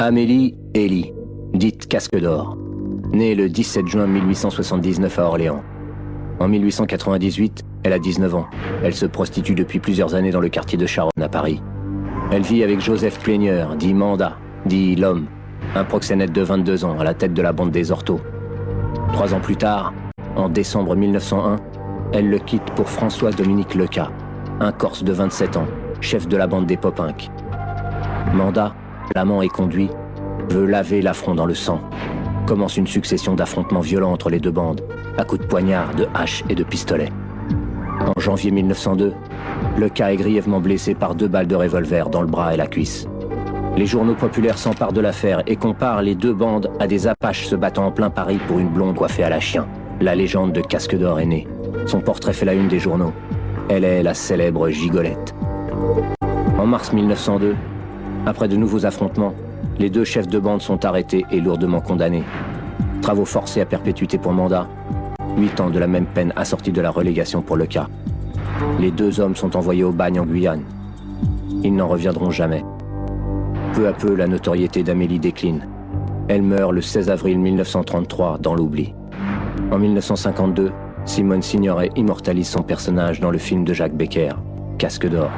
Amélie Elie, dite Casque d'Or, née le 17 juin 1879 à Orléans. En 1898, elle a 19 ans. Elle se prostitue depuis plusieurs années dans le quartier de Charonne à Paris. Elle vit avec Joseph Plaigneur, dit Manda, dit l'homme, un proxénète de 22 ans à la tête de la bande des Orteaux. 3 ans plus tard, en décembre 1901, elle le quitte pour François-Dominique Leca, un Corse de 27 ans, chef de la bande des Popinques. Manda, l'amant éconduit, veut laver l'affront dans le sang. Commence une succession d'affrontements violents entre les deux bandes, à coups de poignard, de hache et de pistolet. En janvier 1902, Leca est grièvement blessé par 2 balles de revolver dans le bras et la cuisse. Les journaux populaires s'emparent de l'affaire et comparent les deux bandes à des apaches se battant en plein Paris pour une blonde coiffée à la chien. La légende de Casque d'Or est née. Son portrait fait la une des journaux. Elle est la célèbre Gigolette. En mars 1902, après de nouveaux affrontements, les 2 chefs de bande sont arrêtés et lourdement condamnés. Travaux forcés à perpétuité pour Manda, 8 ans de la même peine assortie de la relégation pour Leca. Les 2 hommes sont envoyés au bagne en Guyane. Ils n'en reviendront jamais. Peu à peu, la notoriété d'Amélie décline. Elle meurt le 16 avril 1933 dans l'oubli. En 1952, Simone Signoret immortalise son personnage dans le film de Jacques Becker, Casque d'Or.